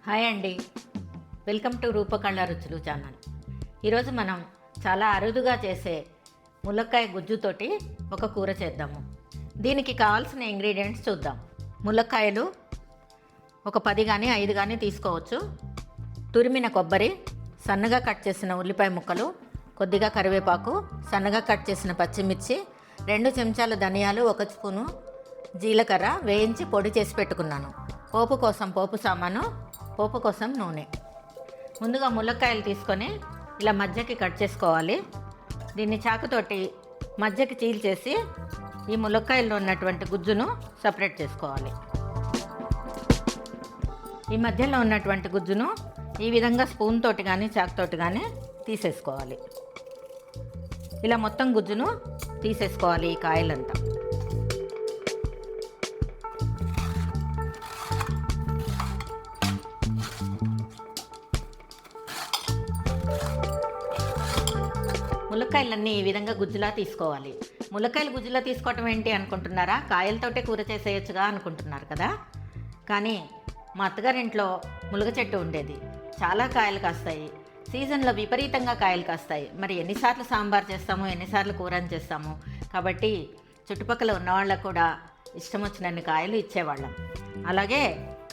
Hi అండి, welcome to రూపకళ రుచులు channel. ఈరోజు మనం చాలా అరుదుగా చేసే ములక్కాయ గుజ్జుతోటి ఒక కూర చేద్దాము. దీనికి కావాల్సిన ఇంగ్రీడియంట్స్ చూద్దాం. ములక్కాయలు ఒక 10 కానీ 5 కానీ తీసుకోవచ్చు. తురిమిన కొబ్బరి, సన్నగా కట్ చేసిన ఉల్లిపాయ ముక్కలు, కొద్దిగా కరివేపాకు, సన్నగా కట్ చేసిన పచ్చిమిర్చి, 2 చెంచాల ధనియాలు, 1 స్పూను జీలకర్ర వేయించి పొడి చేసి పెట్టుకున్నాను. పోపు కోసం పోపు సామాను, పోపు కోసం నూనె. ముందుగా ములక్కాయలు తీసుకొని ఇలా మధ్యకి కట్ చేసుకోవాలి. దీన్ని చాకుతోటి మధ్యకి చీల్చేసి ఈ ములక్కాయల్లో ఉన్నటువంటి గుజ్జును సపరేట్ చేసుకోవాలి. ఈ మధ్యలో ఉన్నటువంటి గుజ్జును ఈ విధంగా స్పూన్ తోటి కానీ చాకుతోటి కానీ తీసేసుకోవాలి. ఇలా మొత్తం గుజ్జును తీసేసుకోవాలి ఈ కాయలంతా. ములక్కాయలన్నీ ఈ విధంగా గుజ్జులా తీసుకోవాలి. ములక్కాయలు గుజ్జులా తీసుకోవటం ఏంటి అనుకుంటున్నారా? కాయలతోటే కూర చేసేయచ్చుగా అనుకుంటున్నారు కదా. కానీ మా అత్తగారింట్లో ములగ చెట్టు ఉండేది. చాలా కాయలు కాస్తాయి. సీజన్లో విపరీతంగా కాయలు కాస్తాయి. మరి ఎన్నిసార్లు సాంబార్ చేస్తాము, ఎన్నిసార్లు కూరని చేస్తాము. కాబట్టి చుట్టుపక్కల ఉన్నవాళ్ళకు కూడా ఇష్టం వచ్చినన్ని కాయలు ఇచ్చేవాళ్ళం. అలాగే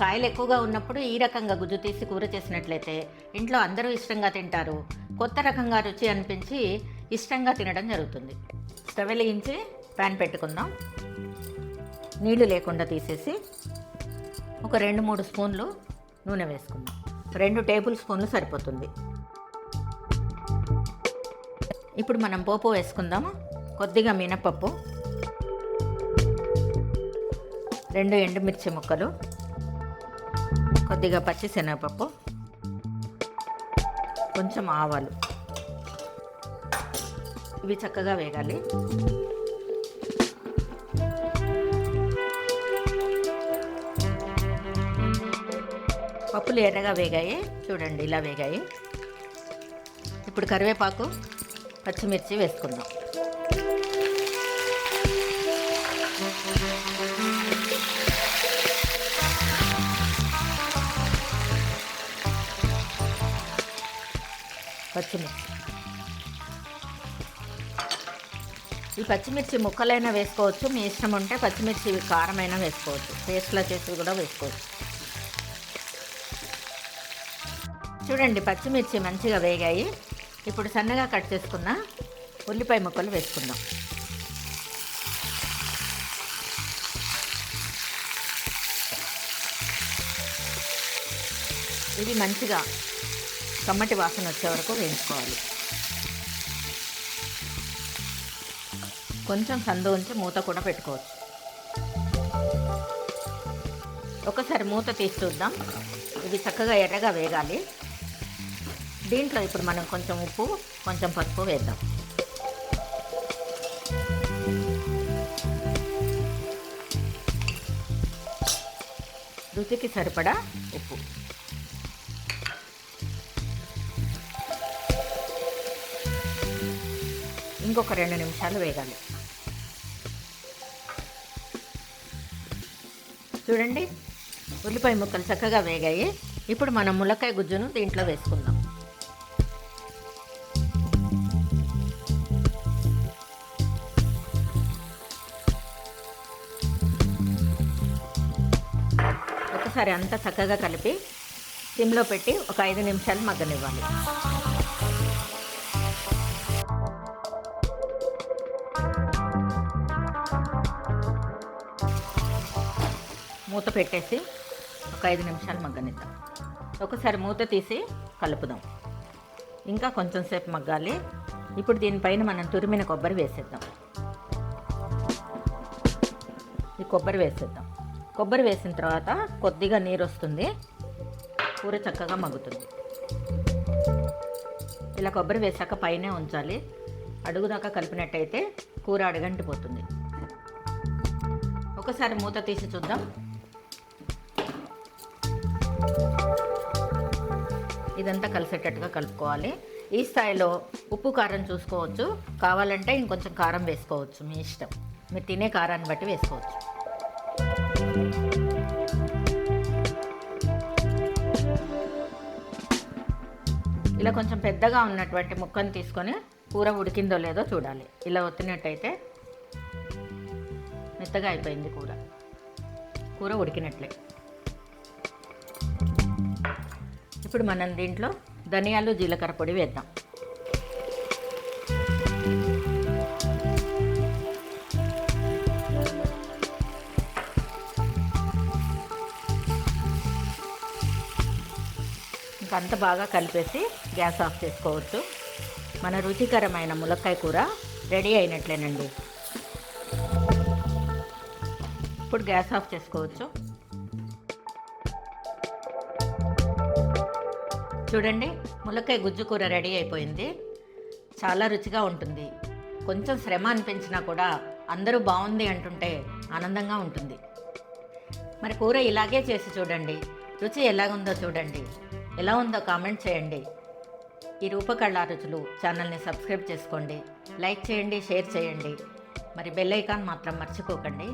కాయలు ఎక్కువగా ఉన్నప్పుడు ఈ రకంగా గుజ్జు తీసి కూర చేసినట్లయితే ఇంట్లో అందరూ ఇష్టంగా తింటారు. కొత్త రకంగా రుచి అనిపించి ఇష్టంగా తినడం జరుగుతుంది. స్టవ్ వెలిగించి ప్యాన్ పెట్టుకుందాం. నీళ్లు లేకుండా తీసేసి ఒక 2-3 స్పూన్లు నూనె వేసుకుందాం. 2 టేబుల్ స్పూన్లు సరిపోతుంది. ఇప్పుడు మనం పోపు వేసుకుందాము. కొద్దిగా మినపప్పు, 2 ఎండుమిర్చి ముక్కలు, కొద్దిగా పచ్చిశనగపప్పు, కొంచెం ఆవాలు. ఇవి చక్కగా వేగాలి. పప్పులు ఎర్రగా వేగాయి చూడండి, ఇలా వేగాయి. ఇప్పుడు కరివేపాకు, పచ్చిమిర్చి వేసుకుందాం. పచ్చిమిర్చి, ఈ పచ్చిమిర్చి ముక్కలైనా వేసుకోవచ్చు, మీ ఇష్టం ఉంటే పచ్చిమిర్చి కారమైనా వేసుకోవచ్చు, పేస్ట్లా చేసి కూడా వేసుకోవచ్చు. చూడండి, పచ్చిమిర్చి మంచిగా వేగాయి. ఇప్పుడు సన్నగా కట్ చేసుకున్న ఉల్లిపాయ ముక్కలు వేసుకుందాం. ఇవి మంచిగా కమ్మటి వాసన వచ్చే వరకు వేయించుకోవాలి. కొంచెం సందు ఉంచి మూత కూడా పెట్టుకోవచ్చు. ఒకసారి మూత తీసి చూద్దాం. ఇవి చక్కగా ఎర్రగా వేగాలి. దీంట్లో ఇప్పుడు మనం కొంచెం ఉప్పు, కొంచెం పసుపు వేద్దాం. రుచికి సరిపడా ఉప్పు. ఇంకొక 2 నిమిషాలు వేగాలి. చూడండి, ఉల్లిపాయ ముక్కలు చక్కగా వేగాయి. ఇప్పుడు మనం ములక్కాయ గుజ్జును దీంట్లో వేసుకుందాం. ఒకసారి అంతా చక్కగా కలిపి సిమ్లో పెట్టి ఒక 5 నిమిషాలు మగ్గనివ్వాలి. మూత పెట్టేసి ఒక 5 నిమిషాలు మగ్గనిద్దాం. ఒకసారి మూత తీసి కలుపుదాం. ఇంకా కొంచెం సేపు మగ్గాలి. ఇప్పుడు దీనిపైన మనం తురిమిన కొబ్బరి వేసేద్దాం. ఈ కొబ్బరి వేసేద్దాం. కొబ్బరి వేసిన తర్వాత కొద్దిగా నీరు వస్తుంది, కూర చక్కగా మగ్గుతుంది. ఇలా కొబ్బరి వేసాక పైనే ఉంచాలి. అడుగుదాకా కలిపినట్టయితే కూర అడుగంటిపోతుంది. ఒకసారి మూత తీసి చూద్దాం. ఇదంతా కలిసేటట్టుగా కలుపుకోవాలి. ఈ స్థాయిలో ఉప్పు కారం చూసుకోవచ్చు. కావాలంటే ఇంకొంచెం కారం వేసుకోవచ్చు, మీ ఇష్టం. మీరు తినే కారాన్ని బట్టి వేసుకోవచ్చు. ఇలా కొంచెం పెద్దగా ఉన్నటువంటి ముక్కను తీసుకొని కూర ఉడికిందో లేదో చూడాలి. ఇలా ఒత్తినట్టయితే మెత్తగా అయిపోయింది కూర ఉడికినట్లే. ఇప్పుడు మనం దీంట్లో ధనియాలు జీలకర్ర పొడి వేద్దాం. ఇంకంత బాగా కలిపేసి గ్యాస్ ఆఫ్ చేసుకోవచ్చు. మన రుచికరమైన ములక్కాయ కూర రెడీ అయినట్లేనండి. ఇప్పుడు గ్యాస్ ఆఫ్ చేసుకోవచ్చు. చూడండి, ములక్కాయ గుజ్జు కూర రెడీ అయిపోయింది. చాలా రుచిగా ఉంటుంది. కొంచెం శ్రమ అనిపించినా కూడా అందరూ బాగుంది అంటుంటే ఆనందంగా ఉంటుంది. మరి కూర ఇలాగే చేసి చూడండి. రుచి ఎలాగుందో చూడండి. ఎలా ఉందో కామెంట్ చేయండి. ఈ రూపకళా రుచులు ఛానల్ని సబ్స్క్రైబ్ చేసుకోండి, లైక్ చేయండి, షేర్ చేయండి. మరి బెల్ ఐకాన్ మాత్రం మర్చిపోకండి.